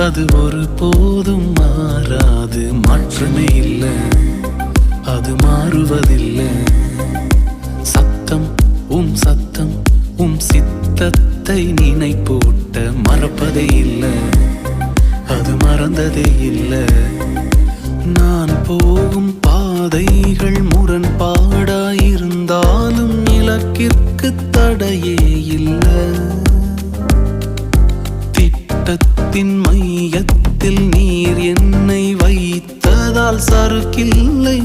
அது ஒரு போதும் மாறாது, மாற்றமே இல்லை, அது மாறுவதில்லை. சத்தம் சத்தம் சித்தத்தை நினைப்பூட்ட மறப்பதே இல்லை, அது மறந்ததே இல்லை. நான் போகும் பாதைகள் முரண்பாடாயிருந்தாலும் இலக்கிற்கு தடையே இல்லை. திட்டத்தின் மையத்தில் நீர் என்னை வைத்ததால் சறுக்கில்லை.